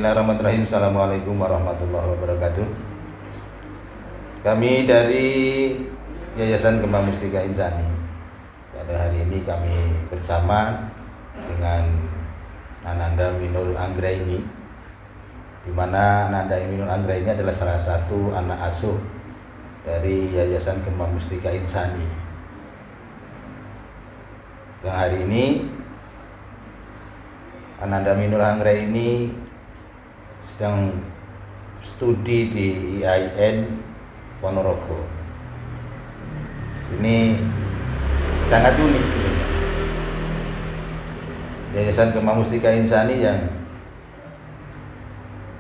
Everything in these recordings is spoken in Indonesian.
Bismillahirrahmanirrahim. Assalamualaikum warahmatullahi wabarakatuh. Kami dari Yayasan Kemah Mustika Insani. Pada hari ini kami bersama dengan Ananda Minul Anggraini, di mana Ananda Minul Anggraini adalah salah satu anak asuh dari Yayasan Kemah Mustika Insani. Yang hari ini Ananda Minul Anggraini sedang studi di IAIN Ponorogo. Ini sangat unik. Yayasan Kemah Mustika Insani yang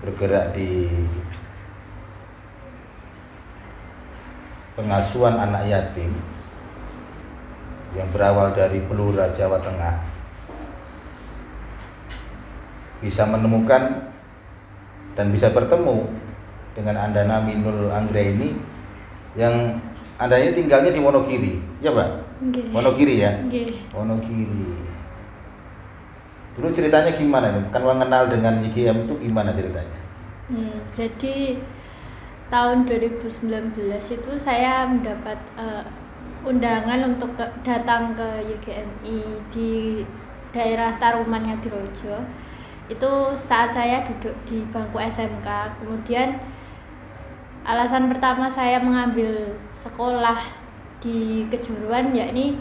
bergerak di pengasuhan anak yatim yang berawal dari Blora, Jawa Tengah, bisa menemukan dan bisa bertemu dengan Andana Minul Anggraini yang Anda ini tinggalnya di Wonogiri, ya Mbak? Okay. Wonogiri ya? Okay. Wonogiri. Dulu ceritanya gimana nih? Kan mengenal dengan YGM itu gimana ceritanya? Jadi tahun 2019 itu saya mendapat undangan untuk datang ke YGMI di daerah Taruman Ngadirojo. Itu saat saya duduk di bangku SMK. Kemudian alasan pertama saya mengambil sekolah di kejuruan yakni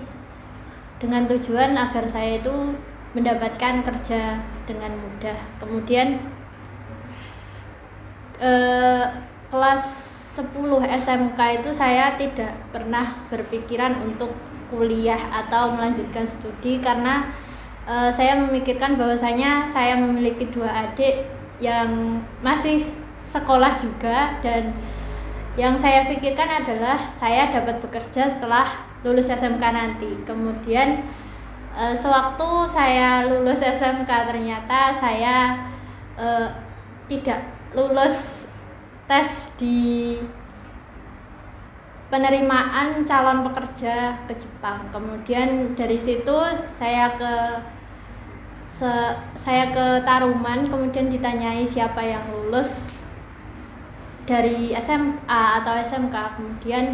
dengan tujuan agar saya itu mendapatkan kerja dengan mudah. Kemudian kelas 10 SMK itu saya tidak pernah berpikiran untuk kuliah atau melanjutkan studi karena saya memikirkan bahwasanya saya memiliki 2 adik yang masih sekolah juga, dan yang saya pikirkan adalah saya dapat bekerja setelah lulus SMK nanti. Kemudian sewaktu saya lulus SMK ternyata saya tidak lulus tes di penerimaan calon pekerja ke Jepang. Kemudian dari situ saya ke Taruman, kemudian ditanyai siapa yang lulus dari SMA atau SMK. Kemudian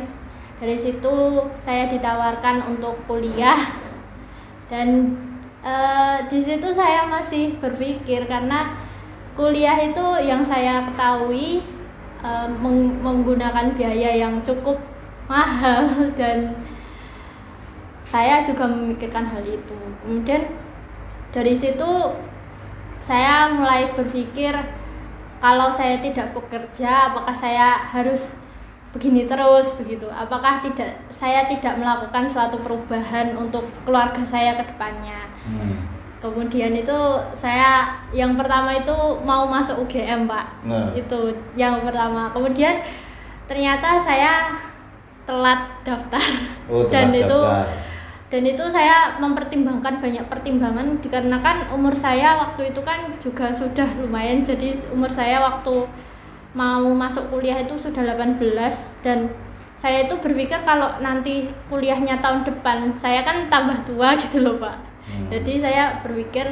dari situ saya ditawarkan untuk kuliah, dan di situ saya masih berpikir karena kuliah itu yang saya ketahui menggunakan biaya yang cukup mahal, dan saya juga memikirkan hal itu. Kemudian dari situ saya mulai berpikir, kalau saya tidak bekerja apakah saya harus begini terus begitu? Apakah saya tidak melakukan suatu perubahan untuk keluarga saya ke depannya? Kemudian itu saya yang pertama itu mau masuk UGM, Pak. Itu yang pertama. Kemudian ternyata saya telat daftar. Dan itu saya mempertimbangkan banyak pertimbangan dikarenakan umur saya waktu itu kan juga sudah lumayan. Jadi umur saya waktu mau masuk kuliah itu sudah 18, dan saya itu berpikir kalau nanti kuliahnya tahun depan saya kan tambah tua gitu loh, Pak. Jadi saya berpikir,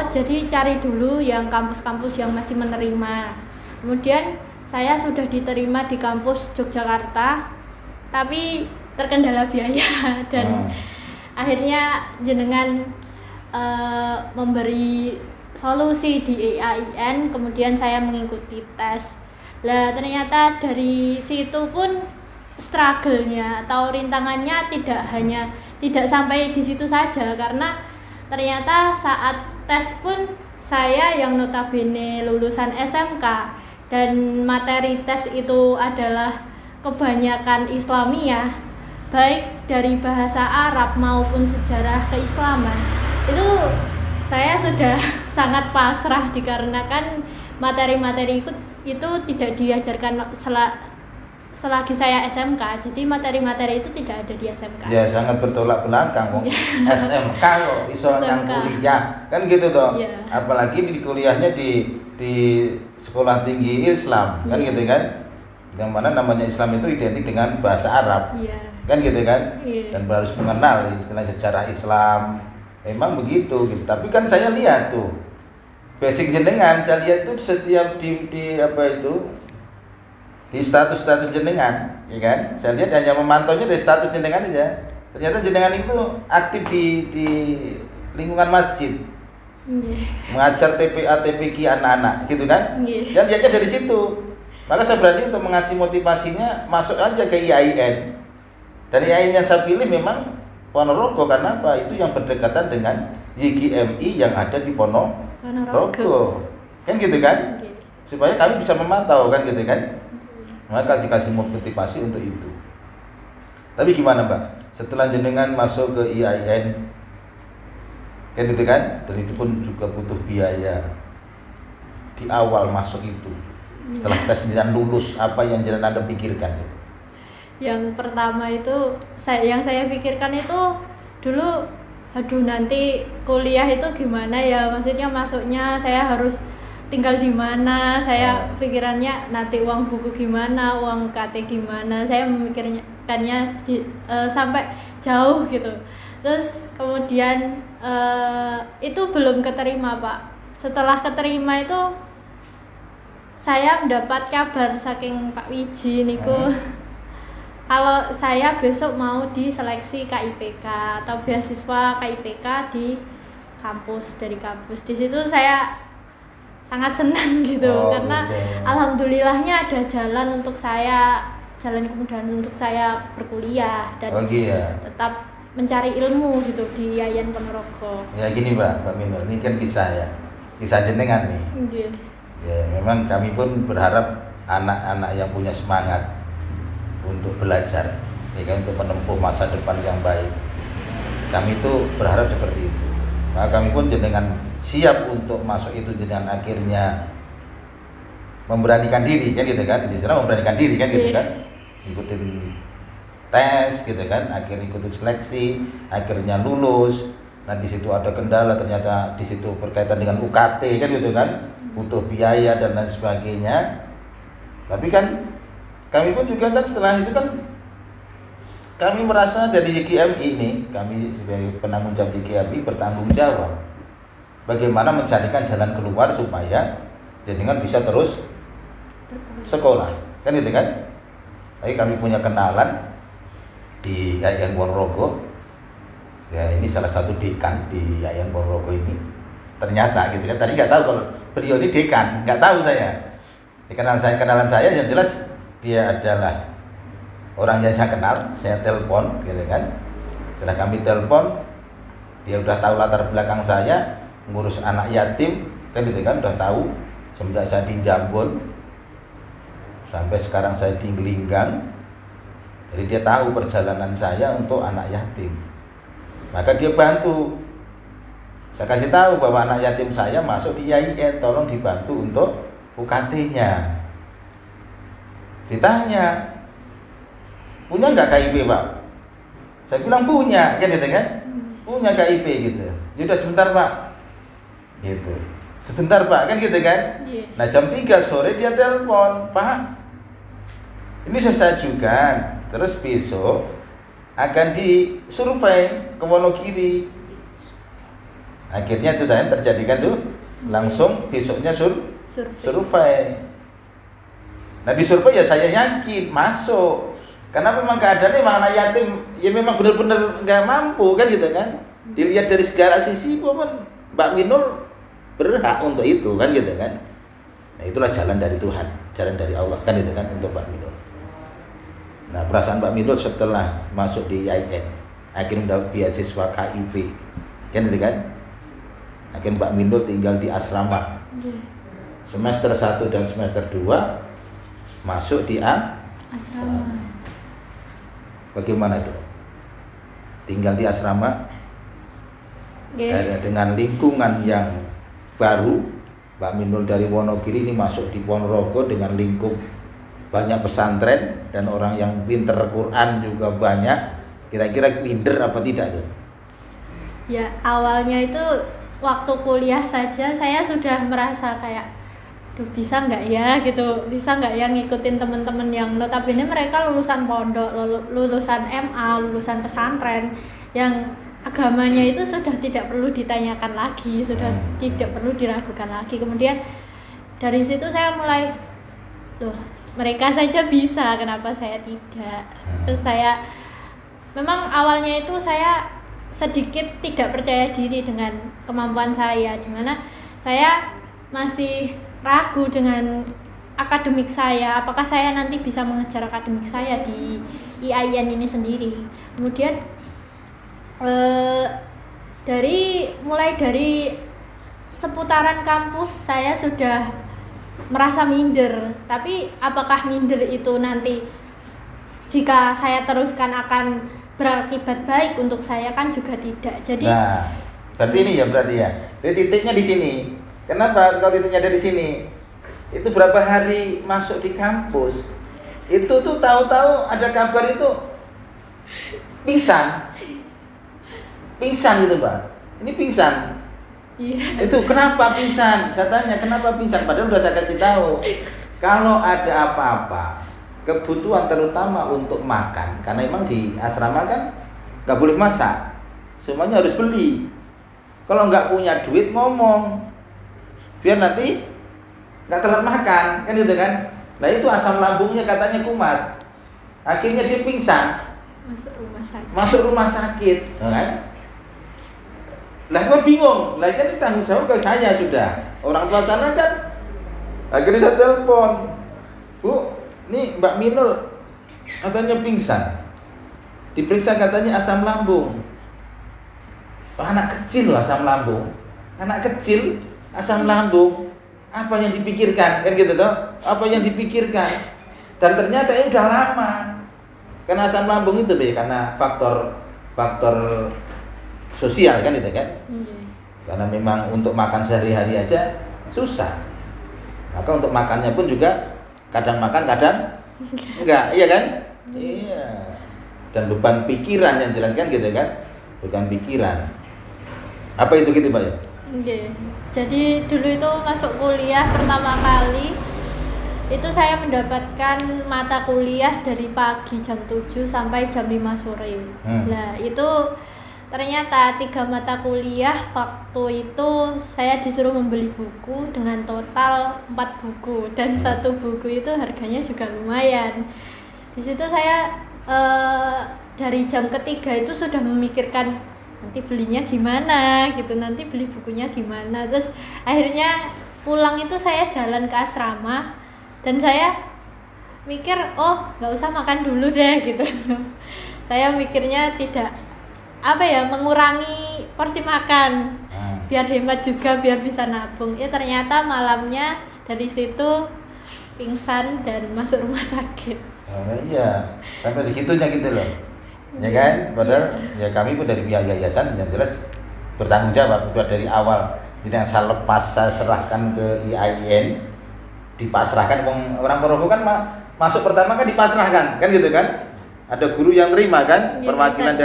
jadi cari dulu yang kampus-kampus yang masih menerima. Kemudian saya sudah diterima di kampus Yogyakarta, tapi terkendala biaya, dan akhirnya jenengan memberi solusi di IAIN. Kemudian saya mengikuti tes. Lah ternyata dari situ pun struggle-nya atau rintangannya tidak sampai di situ saja, karena ternyata saat tes pun saya yang notabene lulusan SMK dan materi tes itu adalah kebanyakan Islamiyah, baik dari bahasa Arab maupun sejarah keislaman, itu saya sudah sangat pasrah dikarenakan materi-materi itu tidak diajarkan selagi saya SMK. Jadi materi-materi itu tidak ada di SMK. Ya sangat bertolak belakang. SMK kok iso nang kuliah kan gitu toh. Yeah. Apalagi di kuliahnya di sekolah tinggi Islam kan gitu kan. Yang mana namanya Islam itu identik dengan bahasa Arab. Kan gitu kan. Dan harus mengenal istilah sejarah Islam. Memang begitu gitu. Tapi kan saya lihat tuh basic jenengan saya lihat tuh setiap di apa itu di status jenengan, ya kan? Saya lihat hanya memantaunya dari status jenengan aja. Ternyata jenengan itu aktif di lingkungan masjid, mengajar TPA TPQ anak-anak, gitu kan? Dan lihatnya dari situ. Maka saya berani untuk mengasih motivasinya masuk aja ke IAIN. Dan IAIN yang saya pilih memang Ponorogo karena apa? Itu yang berdekatan dengan YGMI yang ada di Ponorogo. Kan gitu kan? Supaya kami bisa memantau kan gitu kan? Maka kasih motivasi untuk itu. Tapi gimana Mbak? Setelah jenengan masuk ke IAIN, kan gitu kan? Dan itu pun juga butuh biaya. Di awal masuk itu, setelah tes jenengan lulus, apa yang jenengan Anda pikirkan? Yang pertama itu, yang saya pikirkan itu dulu, aduh nanti kuliah itu gimana ya? Maksudnya masuknya saya harus tinggal di mana, saya pikirannya nanti uang buku gimana, uang KT gimana, saya memikirkannya sampai jauh gitu. Terus kemudian itu belum keterima Pak. Setelah keterima itu saya mendapat kabar saking Pak Wiji niku kalau saya besok mau diseleksi KIPK atau beasiswa KIPK di kampus, dari kampus. Di situ saya sangat senang gitu karena alhamdulillahnya ada jalan kemudahan untuk saya berkuliah dan tetap mencari ilmu gitu di IAIN Ponorogo. Ya gini Mbak Minul, ini kan kisah jenengan nih. Ya memang kami pun berharap anak-anak yang punya semangat untuk belajar, ya kan, untuk menempuh masa depan yang baik. Kami itu berharap seperti itu. Maka kami pun jenengan siap untuk masuk itu, jenengan akhirnya memberanikan diri kan gitu kan, istilah memberanikan diri kan gitu kan, ikutin tes gitu kan, akhirnya ikutin seleksi, akhirnya lulus. Nah di situ ada kendala, ternyata di situ berkaitan dengan UKT kan gitu kan, butuh biaya dan lain sebagainya. Tapi kan kami pun juga kan setelah itu kan kami merasa dari YGMI ini, kami sebagai penanggung jawab YGMI bertanggung jawab bagaimana mencarikan jalan keluar supaya jenengan bisa terus sekolah, kan gitu kan? Tapi kami punya kenalan di IAIN Ponorogo, ya ini salah satu dekan di IAIN Ponorogo ini. Ternyata gitu kan, tadi nggak tahu kalau beliau ini dekan, nggak tahu saya. Kenalan saya yang jelas dia adalah orang yang saya kenal, saya telepon gitu kan. Setelah kami telepon, dia udah tahu latar belakang saya, ngurus anak yatim kan gitu kan, udah tahu semenjak saya di Jambon sampai sekarang saya di Gelinggang. Jadi dia tahu perjalanan saya untuk anak yatim, maka dia bantu. Saya kasih tahu bahwa anak yatim saya masuk di IAIN, tolong dibantu untuk UKT-nya. Ditanya, punya nggak KIP Pak? Saya bilang punya, kan gitu kan? Punya KIP gitu. Yaudah sebentar Pak, gitu. Sebentar Pak, kan gitu kan? Nah jam 3 sore dia telepon, Pak, ini saya ajukan, terus besok akan disurvei ke Wonogiri. Akhirnya itu tadi terjadikan tuh, langsung besoknya survei. Nah di survei ya saya yakin masuk, karena memang keadaannya memang anak yatim, ya memang benar-benar nggak mampu kan gitu kan. Dilihat dari segala sisi pun Mbak Minul berhak untuk itu kan gitu kan. Nah itulah jalan dari Tuhan, jalan dari Allah kan gitu kan untuk Mbak Minul. Nah perasaan Mbak Minul setelah masuk di IAIN, akhirnya mendapat beasiswa KIP kan gitu kan. Akhirnya Mbak Minul tinggal di asrama semester 1 dan semester 2 masuk di asrama. Bagaimana itu? Tinggal di asrama dengan lingkungan yang baru. Mbak Minul dari Wonogiri ini masuk di Ponorogo dengan lingkup banyak pesantren dan orang yang pinter Quran juga banyak. Kira-kira pinter apa tidak tuh? Ya awalnya itu waktu kuliah saja saya sudah merasa kayak bisa nggak ya gitu, bisa nggak ya ngikutin teman-teman yang notabene mereka lulusan pondok, lulusan MA, lulusan pesantren yang agamanya itu sudah tidak perlu ditanyakan lagi, sudah tidak perlu diragukan lagi. Kemudian dari situ saya mulai, loh mereka saja bisa, kenapa saya tidak? Terus saya memang awalnya itu saya sedikit tidak percaya diri dengan kemampuan saya, dimana saya masih ragu dengan akademik saya, apakah saya nanti bisa mengejar akademik saya di IAIN ini sendiri. Kemudian mulai dari seputaran kampus saya sudah merasa minder, tapi apakah minder itu nanti jika saya teruskan akan berakibat baik untuk saya, kan juga tidak. Jadi nah, berarti ini ya Jadi titiknya di sini. Kenapa kalau titiknya ada di sini? Itu berapa hari masuk di kampus, itu tuh tahu-tahu ada kabar itu pingsan gitu Pak. Ini pingsan. Iya. Itu kenapa pingsan? Saya tanya kenapa pingsan, padahal udah saya kasih tahu. Kalau ada apa-apa, kebutuhan terutama untuk makan, karena emang di asrama kan nggak boleh masak, semuanya harus beli. Kalau nggak punya duit ngomong, biar nanti nggak telat makan, kan gitu kan. Nah itu asam lambungnya katanya kumat, akhirnya dia pingsan, masuk rumah sakit, kan? Lah gua bingung, lah kan tanggung jawab ke saya sudah, orang tua sana kan. Akhirnya saya telepon, Bu, ini Mbak Minul katanya pingsan, diperiksa katanya asam lambung. Anak kecil loh asam lambung, apa yang dipikirkan, kan gitu toh? Apa yang dipikirkan? Dan ternyata ini udah lama. Karena asam lambung itu karena faktor sosial, kan itu kan? Karena memang untuk makan sehari-hari aja susah. Maka untuk makannya pun juga kadang makan, kadang enggak, iya kan? Iya. Dan beban pikiran yang jelaskan gitu kan? Bukan pikiran. Apa itu gitu Pak ya? Jadi dulu itu masuk kuliah pertama kali itu saya mendapatkan mata kuliah dari pagi jam 7 sampai jam 5 sore. Nah itu ternyata 3 mata kuliah waktu itu saya disuruh membeli buku dengan total 4 buku, dan 1 buku itu harganya juga lumayan. Di situ saya dari jam ketiga itu sudah memikirkan nanti belinya gimana gitu, nanti beli bukunya gimana. Terus akhirnya pulang itu saya jalan ke asrama dan saya mikir, oh nggak usah makan dulu deh gitu. Saya mikirnya tidak mengurangi porsi makan biar hemat juga, biar bisa nabung. Ya ternyata malamnya dari situ pingsan dan masuk rumah sakit. Iya, sampai segitunya gitu loh. Ya kan, padahal ya kami pun dari pihak yayasan yang jelas bertanggung jawab udah dari awal. Jadi yang saya lepas, saya serahkan ke IAIN, dipasrahkan. Orang Porogo kan masuk pertama kan dipasrahkan, kan gitu kan? Ada guru yang terima kan, perwakilan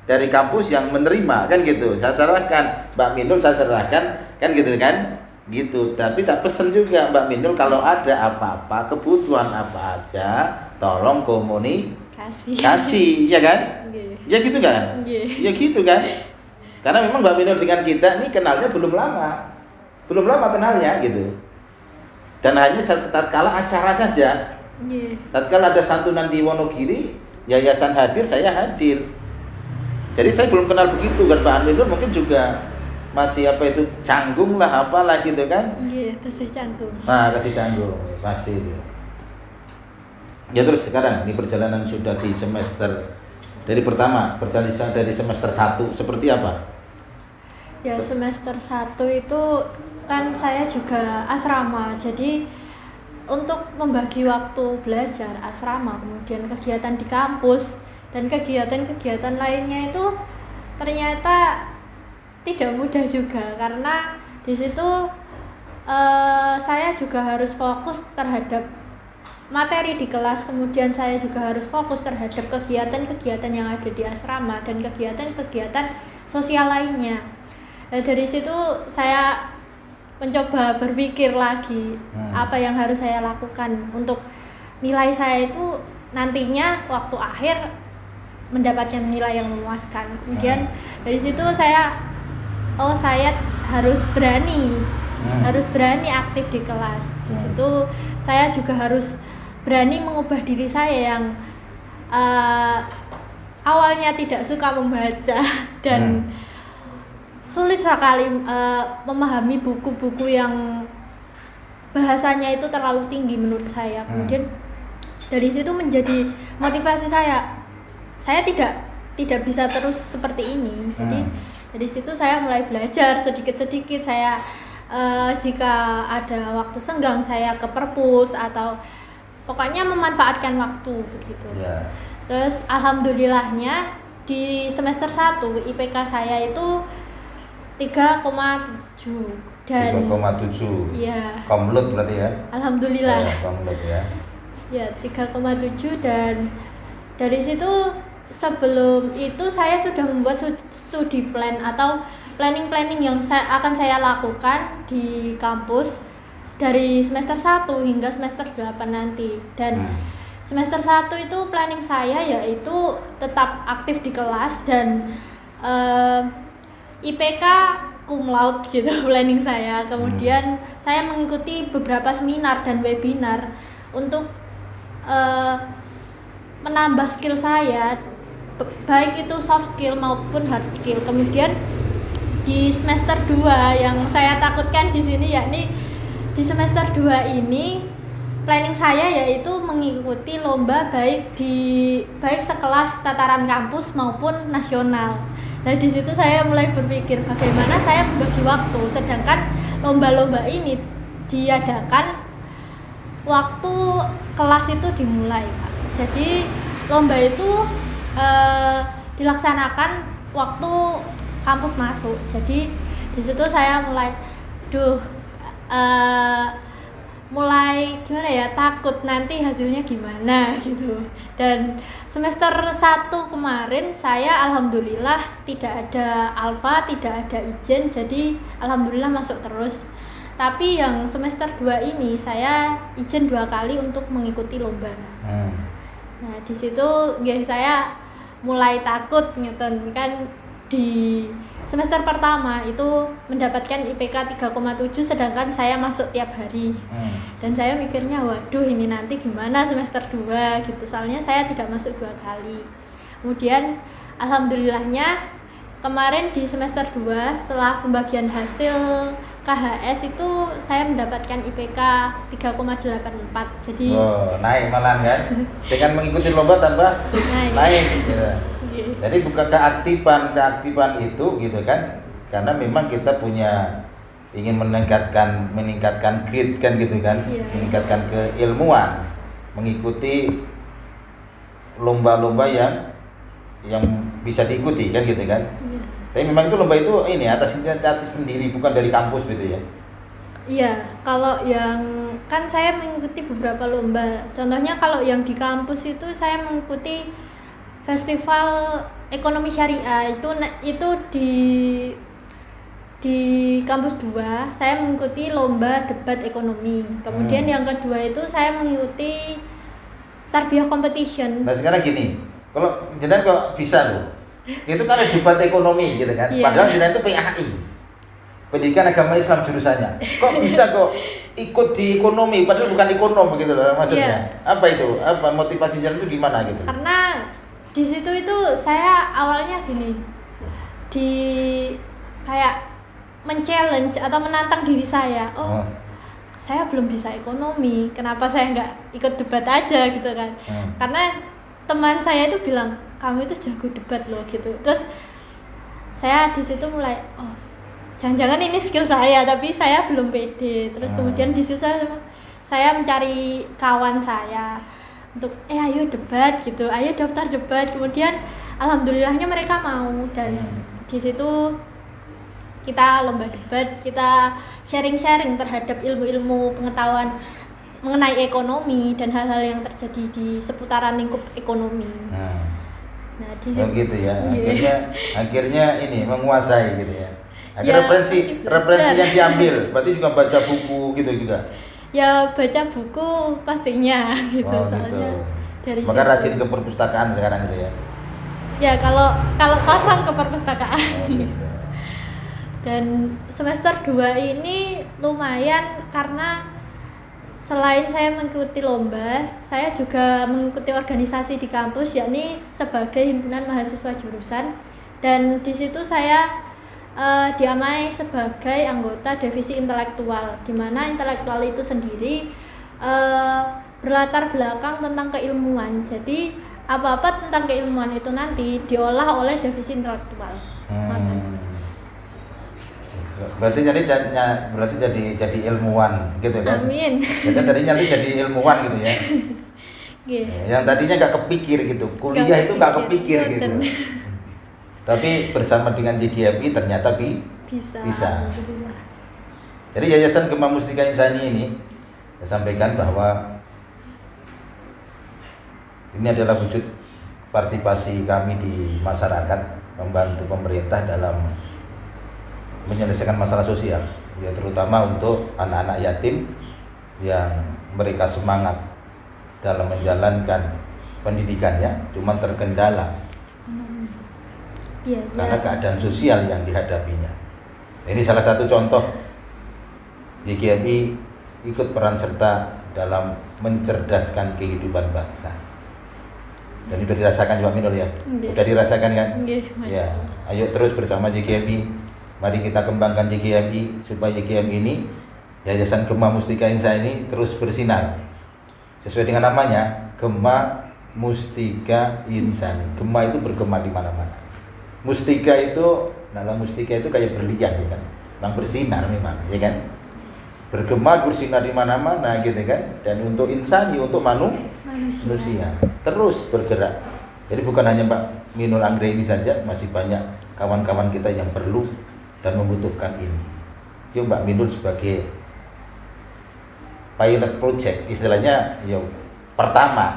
dari kampus yang menerima, kan gitu. Saya serahkan, Mbak Minul saya serahkan, kan gitu kan? Gitu. Tapi tak pesen juga Mbak Minul kalau ada apa-apa, kebutuhan apa aja, tolong kasih, ya kan? Ya gitu kan? Ya gitu kan? Karena memang Mbak Minul dengan kita ini kenalnya belum lama kenalnya gitu. Dan hanya tatkala acara saja. Tatkala ada santunan di Wonogiri, yayasan hadir, saya hadir. Jadi saya belum kenal begitu kan Pak Minul, mungkin juga masih canggung lah apalah gitu kan? Kasih canggung. Nah, kasih canggung pasti itu. Ya terus sekarang ini perjalanan sudah di semester dari pertama, perjalanan dari semester 1 seperti apa? Ya semester 1 itu kan saya juga asrama, jadi untuk membagi waktu belajar asrama, kemudian kegiatan di kampus dan kegiatan-kegiatan lainnya itu ternyata tidak mudah juga, karena di situ saya juga harus fokus terhadap materi di kelas, kemudian saya juga harus fokus terhadap kegiatan-kegiatan yang ada di asrama dan kegiatan-kegiatan sosial lainnya. Nah, dari situ saya mencoba berpikir lagi apa yang harus saya lakukan untuk nilai saya itu nantinya waktu akhir mendapatkan nilai yang memuaskan. Kemudian dari situ saya harus berani aktif di kelas. Di situ saya juga harus berani mengubah diri saya yang awalnya tidak suka membaca dan sulit sekali memahami buku-buku yang bahasanya itu terlalu tinggi menurut saya. Kemudian dari situ menjadi motivasi saya tidak bisa terus seperti ini. Jadi dari situ saya mulai belajar sedikit-sedikit. Saya jika ada waktu senggang saya ke perpus atau pokoknya memanfaatkan waktu begitu. Terus alhamdulillahnya di semester 1 IPK saya itu 3,7 dan 3,7. Iya. Komlut berarti ya? Alhamdulillah. Komlut ya. Ya, 3,7 dan dari situ sebelum itu saya sudah membuat studi plan atau planning yang akan saya lakukan di kampus dari semester 1 hingga semester 8 nanti. Dan semester 1 itu planning saya yaitu tetap aktif di kelas dan IPK cum laude gitu planning saya. Kemudian saya mengikuti beberapa seminar dan webinar untuk menambah skill saya, baik itu soft skill maupun hard skill. Kemudian di semester 2 yang saya takutkan di sini yakni di semester 2 ini planning saya yaitu mengikuti lomba baik sekelas tataran kampus maupun nasional. Nah, di situ saya mulai berpikir bagaimana saya membagi waktu, sedangkan lomba-lomba ini diadakan waktu kelas itu dimulai, Pak. Jadi lomba itu dilaksanakan waktu kampus masuk. Jadi di situ saya mulai gimana ya, takut nanti hasilnya gimana gitu. Dan semester 1 kemarin saya alhamdulillah tidak ada alfa, tidak ada ijen, jadi alhamdulillah masuk terus. Tapi yang semester 2 ini saya izin 2 kali untuk mengikuti lomba. Nah, di situ saya mulai takut ngeten kan. Di semester pertama itu mendapatkan IPK 3,7 sedangkan saya masuk tiap hari. Dan saya mikirnya waduh ini nanti gimana semester 2 gitu. Soalnya saya tidak masuk 2 kali. Kemudian alhamdulillahnya kemarin di semester 2 setelah pembagian hasil KHS itu saya mendapatkan IPK 3,84. Jadi naik malah kan. Dengan mengikuti lomba tambah naik gitu. Jadi bukan keaktifan itu gitu kan. Karena memang kita punya ingin meningkatkan grade kan gitu kan. Meningkatkan keilmuan, mengikuti lomba-lomba yang bisa diikuti kan gitu kan. Tapi memang itu lomba itu atas sendiri, bukan dari kampus gitu ya? Iya, kalau yang kan saya mengikuti beberapa lomba. Contohnya kalau yang di kampus itu saya mengikuti festival ekonomi syariah itu di kampus 2 saya mengikuti lomba debat ekonomi. Kemudian yang kedua itu saya mengikuti tarbiyah competition. Nah sekarang gini, kalau jenengan kok bisa loh. Itu kan ada debat ekonomi gitu kan. Padahal jenengan itu PAI, Pendidikan Agama Islam jurusannya. Kok bisa kok ikut di ekonomi padahal bukan ekonom gitu loh maksudnya. Apa itu? Apa motivasi jenengan itu di mana gitu? Karena di situ itu saya awalnya gini. Kayak men-challenge atau menantang diri saya. Saya belum bisa ekonomi. Kenapa saya nggak ikut debat aja gitu kan? Karena teman saya itu bilang kamu itu jago debat loh gitu. Terus saya di situ mulai jangan-jangan ini skill saya tapi saya belum pede. Terus kemudian di situ saya mencari kawan saya untuk ayo debat gitu, ayo daftar debat. Kemudian alhamdulillahnya mereka mau dan di situ kita lomba debat, kita sharing-sharing terhadap ilmu-ilmu pengetahuan mengenai ekonomi dan hal-hal yang terjadi di seputaran lingkup ekonomi. Nah, di situ gitu ya. Akhirnya ini menguasai gitu ya. Referensi yang diambil, berarti juga baca buku gitu juga. Ya baca buku pastinya gitu, soalnya gitu. dari Maka rajin ke perpustakaan sekarang gitu ya. Ya kalau kosong ke perpustakaan. Oh, gitu. Dan semester 2 ini lumayan karena selain saya mengikuti lomba, saya juga mengikuti organisasi di kampus, yakni sebagai himpunan mahasiswa jurusan. Dan di situ saya diamanai sebagai anggota divisi intelektual, di mana intelektual itu sendiri berlatar belakang tentang keilmuan. Jadi apa-apa tentang keilmuan itu nanti diolah oleh divisi intelektual. Berarti jadi ilmuwan gitu kan? Amin. Jadi tadinya nanti jadi ilmuwan gitu ya. Yang tadinya nggak kepikir gitu, kuliah itu nggak kepikir gitu. Tapi bersama dengan JGMI ternyata bisa. Jadi Yayasan Gema Mustika Insani ini saya sampaikan bahwa ini adalah wujud partisipasi kami di masyarakat, membantu pemerintah dalam menyelesaikan masalah sosial, ya terutama untuk anak-anak yatim yang mereka semangat dalam menjalankan pendidikannya, cuman terkendala karena keadaan sosial yang dihadapinya. Ini salah satu contoh YGMI ikut peran serta dalam mencerdaskan kehidupan bangsa. Dan sudah dirasakan Mbak Minul ya? Sudah dirasakan kan? Ya, ayo terus bersama JGMI. Mari kita kembangkan JGMI supaya JGMI ini, Yayasan Gema Mustika Insani, terus bersinar. Sesuai dengan namanya, Gema Mustika Insani. Gema itu bergema di mana-mana. Mustika itu, mustika itu kayak berlian ya kan? Memang bersinar memang, ya kan? Bergema, bersinar di mana-mana gitu kan? Dan untuk insani, untuk manusia terus bergerak. Jadi bukan hanya Mbak Minul Anggraini saja, masih banyak kawan-kawan kita yang perlu dan membutuhkan ini. Jadi Mbak Minul sebagai pilot project, istilahnya ya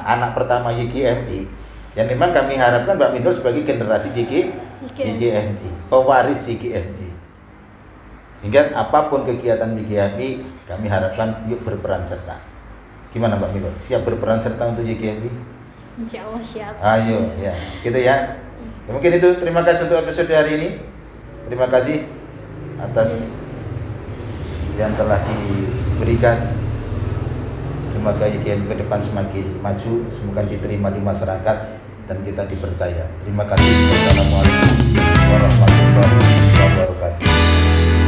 anak pertama YGMI, yang memang kami harapkan Mbak Minul sebagai generasi YGMI, pewaris YGMI. Sehingga apapun kegiatan YGMI, kami harapkan yuk berperan serta. Gimana Mbak Minul? Siap berperan serta untuk YGMI? Insya Allah siap. Ayo ya, gitu ya. Mungkin itu, terima kasih untuk episode hari ini. Terima kasih atas yang telah diberikan. Semoga YGMI ke depan semakin maju, semoga diterima di masyarakat dan kita dipercaya. Terima kasih. Wassalamualaikum warahmatullahi wabarakatuh.